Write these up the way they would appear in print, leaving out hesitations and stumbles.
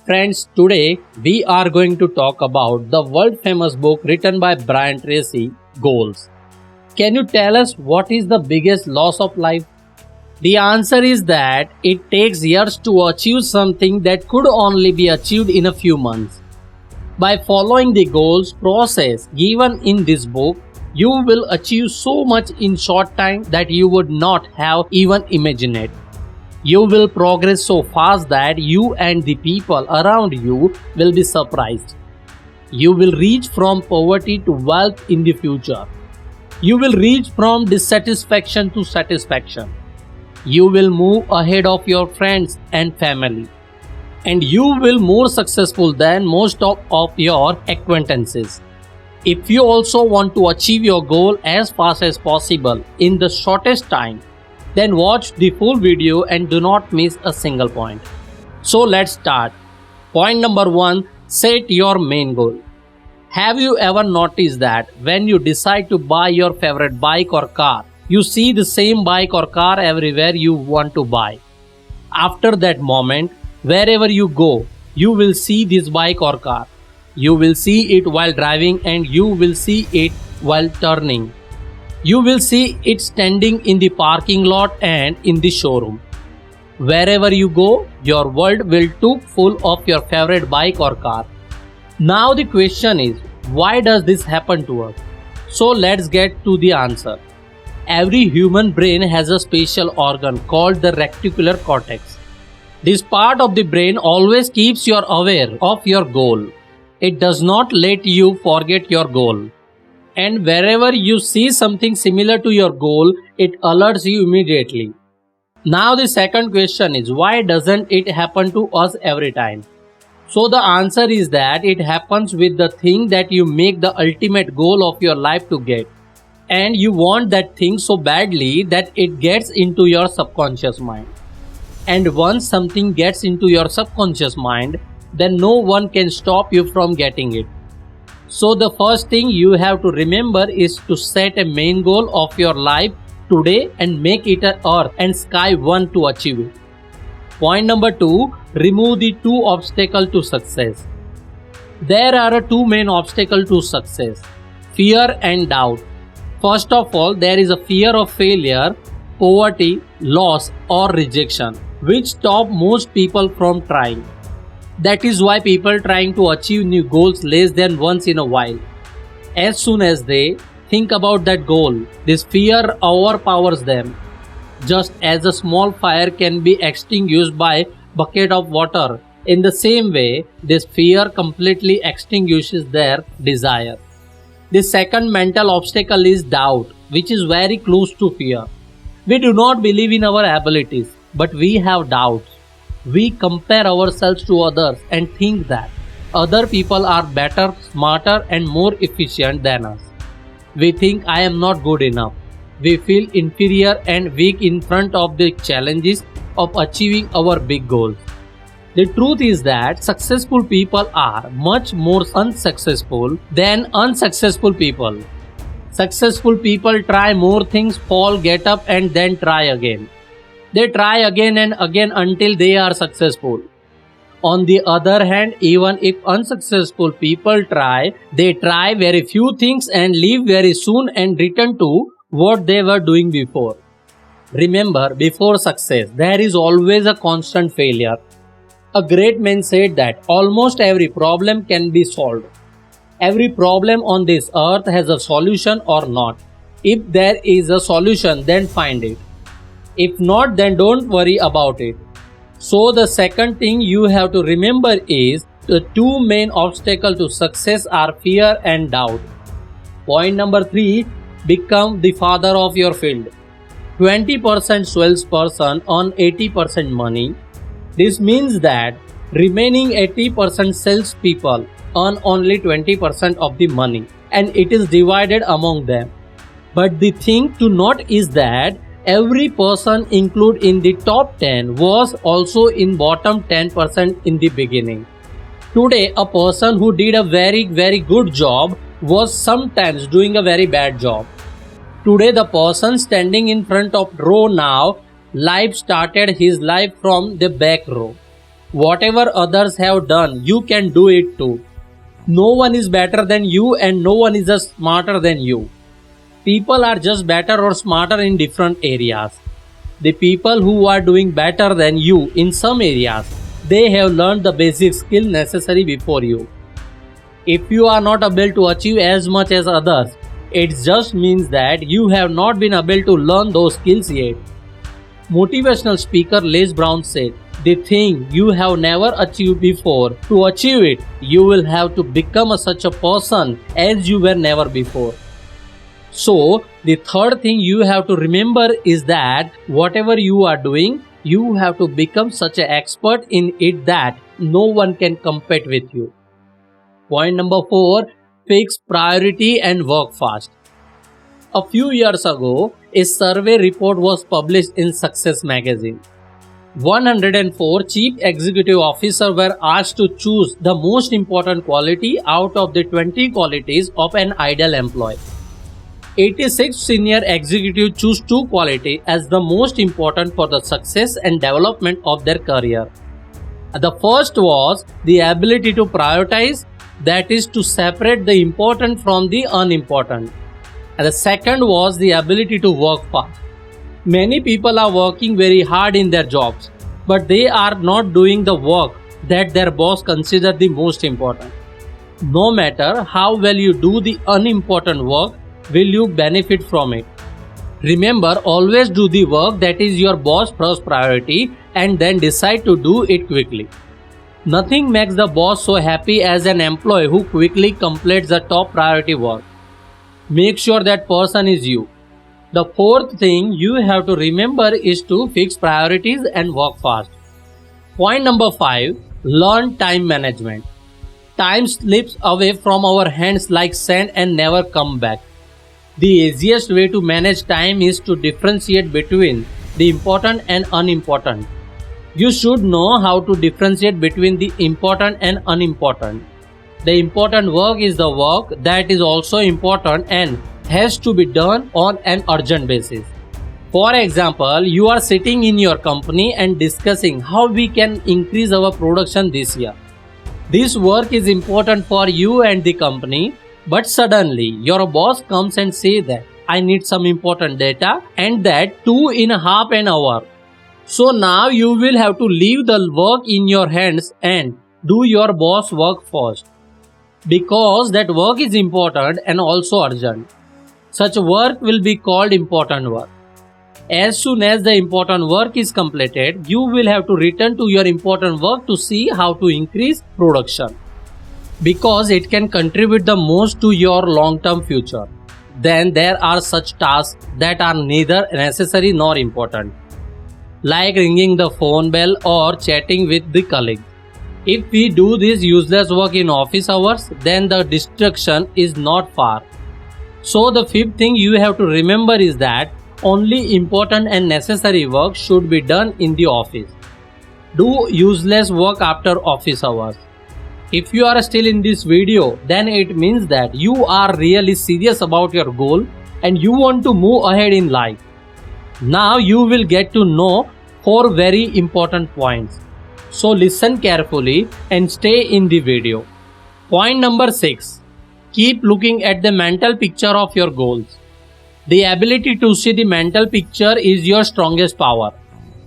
Friends, today we are going to talk about the world famous book written by Brian Tracy, Goals. Can you tell us what is the biggest loss of life? The answer is that it takes years to achieve something that could only be achieved in a few months. By following the goals process given in this book, you will achieve so much in short time that you would not have even imagined it. You will progress so fast that you and the people around you will be surprised. You will reach from poverty to wealth in the future. You will reach from dissatisfaction to satisfaction. You will move ahead of your friends and family. And you will more successful than most of your acquaintances. If you also want to achieve your goal as fast as possible in the shortest time, then watch the full video and do not miss a single point. So let's start. Point number 1. Set your main goal. Have you ever noticed that when you decide to buy your favorite bike or car, you see the same bike or car everywhere you want to buy? After that moment, wherever you go, you will see this bike or car. You will see it while driving and you will see it while turning. You will see it standing in the parking lot and in the showroom. Wherever you go, your world will too full of your favorite bike or car. Now the question is, why does this happen to us? So let's get to the answer. Every human brain has a special organ called the reticular cortex. This part of the brain always keeps you aware of your goal. It does not let you forget your goal. And wherever you see something similar to your goal, it alerts you immediately. Now the second question is, why doesn't it happen to us every time? So the answer is that it happens with the thing that you make the ultimate goal of your life to get. And you want that thing so badly that it gets into your subconscious mind. And once something gets into your subconscious mind, then no one can stop you from getting it. So the first thing you have to remember is to set a main goal of your life today and make it an earth and sky one to achieve it. Point number 2, remove the two obstacles to success. There are two main obstacles to success, fear and doubt. First of all, there is a fear of failure, poverty, loss or rejection, which stop most people from trying. That is why people trying to achieve new goals less than once in a while. As soon as they think about that goal, this fear overpowers them. Just as a small fire can be extinguished by a bucket of water, in the same way, this fear completely extinguishes their desire. The second mental obstacle is doubt, which is very close to fear. We do not believe in our abilities, but we have doubts. We compare ourselves to others and think that other people are better, smarter and more efficient than us. We think I am not good enough. We feel inferior and weak in front of the challenges of achieving our big goals. The truth is that successful people are much more unsuccessful than unsuccessful people. Successful people try more things, fall, get up and then try again. They try again and again until they are successful. On the other hand, even if unsuccessful people try, they try very few things and leave very soon and return to what they were doing before. Remember, before success, there is always a constant failure. A great man said that almost every problem can be solved. Every problem on this earth has a solution or not. If there is a solution, then find it. If not, then don't worry about it. So the second thing you have to remember is the two main obstacles to success are fear and doubt. Point number 3, become the father of your field. 20% salesperson earn 80% money. This means that remaining 80% salespeople earn only 20% of the money and it is divided among them. But the thing to note is that every person included in the top 10 was also in bottom 10% in the beginning. Today, a person who did a very good job was sometimes doing a very bad job. Today, the person standing in front of row now, life started his life from the back row. Whatever others have done, you can do it too. No one is better than you and no one is just smarter than you. People are just better or smarter in different areas. The people who are doing better than you in some areas, they have learned the basic skill necessary before you. If you are not able to achieve as much as others, it just means that you have not been able to learn those skills yet. Motivational speaker Les Brown said, "The thing you have never achieved before, to achieve it, you will have to become such a person as you were never before." So, the third thing you have to remember is that whatever you are doing, you have to become such an expert in it that no one can compete with you. Point number 4, fix priority and work fast. A few years ago, a survey report was published in Success magazine. 104 chief executive officers were asked to choose the most important quality out of the 20 qualities of an ideal employee. 86 senior executives choose 2 qualities as the most important for the success and development of their career. The first was the ability to prioritize, that is to separate the important from the unimportant. And the second was the ability to work fast. Many people are working very hard in their jobs, but they are not doing the work that their boss considers the most important. No matter how well you do the unimportant work, will you benefit from it? Remember, always do the work that is your boss' first priority and then decide to do it quickly. Nothing makes the boss so happy as an employee who quickly completes the top priority work. Make sure that person is you. The fourth thing you have to remember is to fix priorities and work fast. Point number 5, learn time management. Time slips away from our hands like sand and never come back. The easiest way to manage time is to differentiate between the important and unimportant. You should know how to differentiate between the important and unimportant. The important work is the work that is also important and has to be done on an urgent basis. For example, you are sitting in your company and discussing how we can increase our production this year. This work is important for you and the company, but suddenly your boss comes and says that I need some important data and that too in half an hour. So now you will have to leave the work in your hands and do your boss work first. Because that work is important and also urgent. Such work will be called important work. As soon as the important work is completed, you will have to return to your important work to see how to increase production. Because it can contribute the most to your long-term future. Then there are such tasks that are neither necessary nor important, like ringing the phone bell or chatting with the colleague. If we do this useless work in office hours, then the destruction is not far. So the fifth thing you have to remember is that only important and necessary work should be done in the office. Do useless work after office hours. If you are still in this video, then it means that you are really serious about your goal and you want to move ahead in life. Now you will get to know 4 very important points. So listen carefully and stay in the video. Point number 6. Keep looking at the mental picture of your goals. The ability to see the mental picture is your strongest power.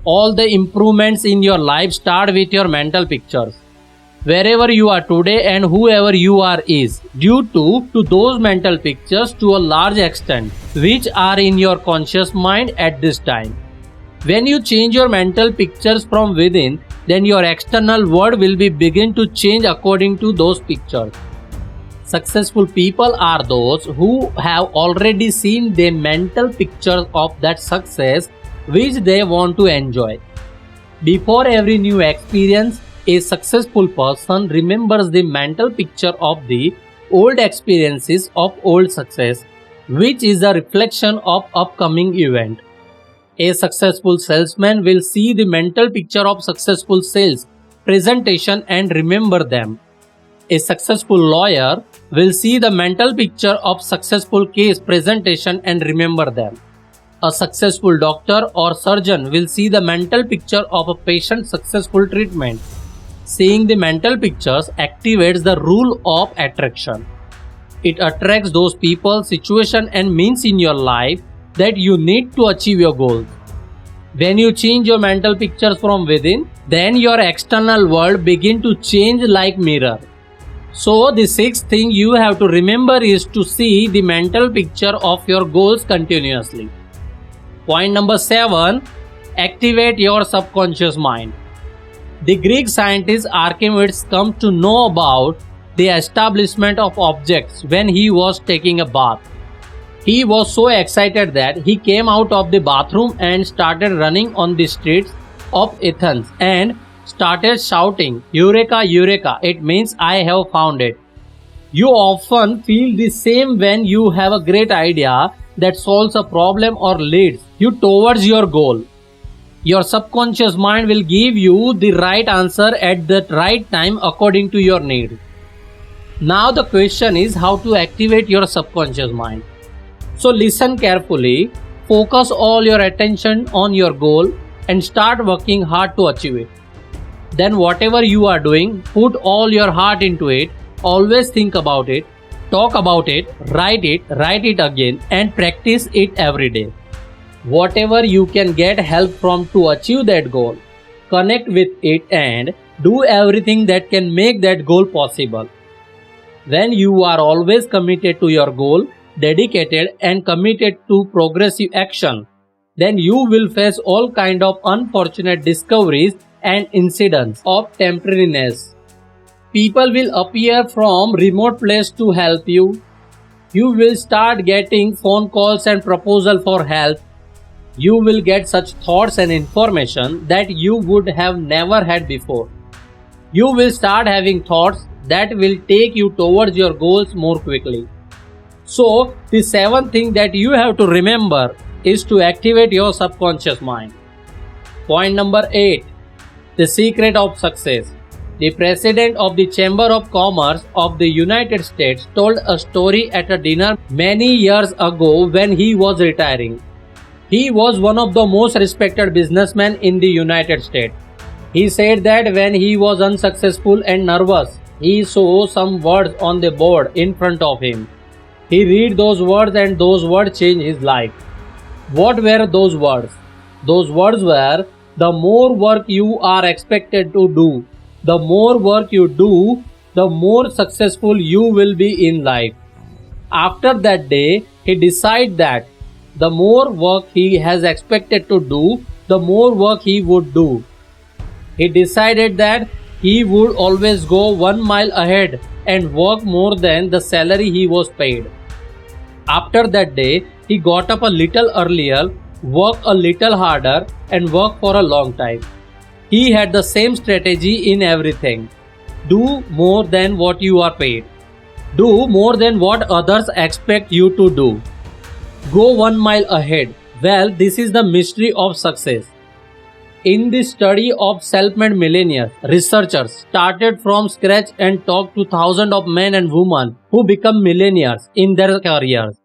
All the improvements in your life start with your mental pictures. Wherever you are today and whoever you are is due to those mental pictures to a large extent, which are in your conscious mind at this time. When you change your mental pictures from within, then your external world will be begin to change according to those pictures. Successful people are those who have already seen the mental pictures of that success which they want to enjoy. Before every new experience, a successful person remembers the mental picture of the old experiences of old success, which is a reflection of upcoming event. A successful salesman will see the mental picture of successful sales presentation and remember them. A successful lawyer will see the mental picture of successful case presentation and remember them. A successful doctor or surgeon will see the mental picture of a patient's successful treatment Seeing the mental pictures activates the rule of attraction. It attracts those people, situation and means in your life that you need to achieve your goals. When you change your mental pictures from within, then your external world begin to change like mirror. So the sixth thing you have to remember is to see the mental picture of your goals continuously. Point number 7. Activate your subconscious mind. The Greek scientist Archimedes come to know about the establishment of objects when he was taking a bath. He was so excited that he came out of the bathroom and started running on the streets of Athens and started shouting, "Eureka, Eureka!" It means I have found it. You often feel the same when you have a great idea that solves a problem or leads you towards your goal. Your subconscious mind will give you the right answer at the right time according to your need. Now the question is how to activate your subconscious mind. So listen carefully, focus all your attention on your goal and start working hard to achieve it. Then whatever you are doing, put all your heart into it, always think about it, talk about it, write it again and practice it every day. Whatever you can get help from to achieve that goal, connect with it and do everything that can make that goal possible. When you are always committed to your goal, dedicated and committed to progressive action, then you will face all kind of unfortunate discoveries and incidents of temporariness. People will appear from remote place to help you. You will start getting phone calls and proposal for help. You will get such thoughts and information that you would have never had before. You will start having thoughts that will take you towards your goals more quickly. So, the seventh thing that you have to remember is to activate your subconscious mind. Point number 8. The secret of success. The president of the Chamber of Commerce of the United States told a story at a dinner many years ago when he was retiring. He was one of the most respected businessmen in the United States. He said that when he was unsuccessful and nervous, he saw some words on the board in front of him. He read those words and those words changed his life. What were those words? Those words were, the more work you are expected to do, the more work you do, the more successful you will be in life. After that day, he decided that the more work he has expected to do, the more work he would do. He decided that he would always go 1 mile ahead and work more than the salary he was paid. After that day, he got up a little earlier, worked a little harder, and worked for a long time. He had the same strategy in everything. Do more than what you are paid. Do more than what others expect you to do. Go 1 mile ahead. Well, this is the mystery of success. In the study of self-made millionaires, researchers started from scratch and talked to thousands of men and women who become millionaires in their careers.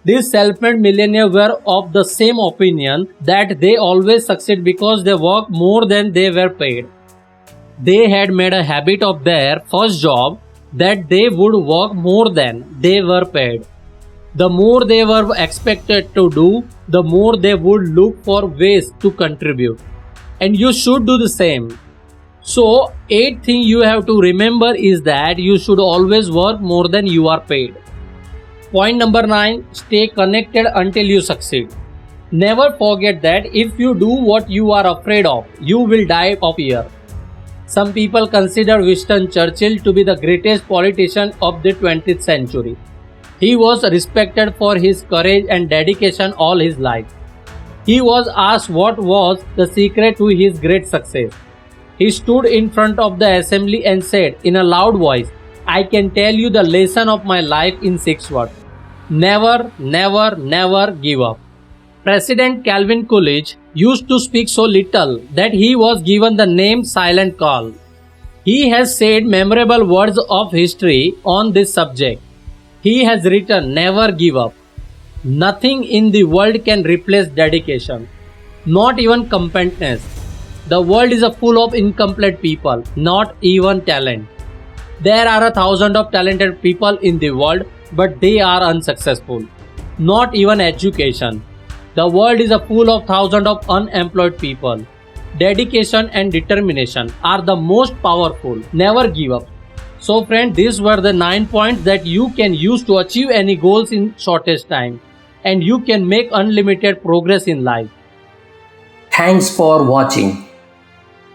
These self-made millionaires were of the same opinion that they always succeed because they work more than they were paid. They had made a habit of their first job that they would work more than they were paid. The more they were expected to do, the more they would look for ways to contribute. And you should do the same. So, 8th thing you have to remember is that you should always work more than you are paid. Point number 9. Stay connected until you succeed. Never forget that if you do what you are afraid of, you will die of fear. Some people consider Winston Churchill to be the greatest politician of the 20th century. He was respected for his courage and dedication all his life. He was asked what was the secret to his great success. He stood in front of the assembly and said in a loud voice, "I can tell you the lesson of my life in 6 words. Never, never, never give up." President Calvin Coolidge used to speak so little that he was given the name Silent Call. He has said memorable words of history on this subject. He has written, "Never give up. Nothing in the world can replace dedication, not even competence. The world is full of incomplete people, not even talent. There are a thousand of talented people in the world, but they are unsuccessful. Not even education. The world is full of thousands of unemployed people. Dedication and determination are the most powerful. Never give up. So friend, these were the 9 points that you can use to achieve any goals in shortest time. And you can make unlimited progress in life. Thanks for watching.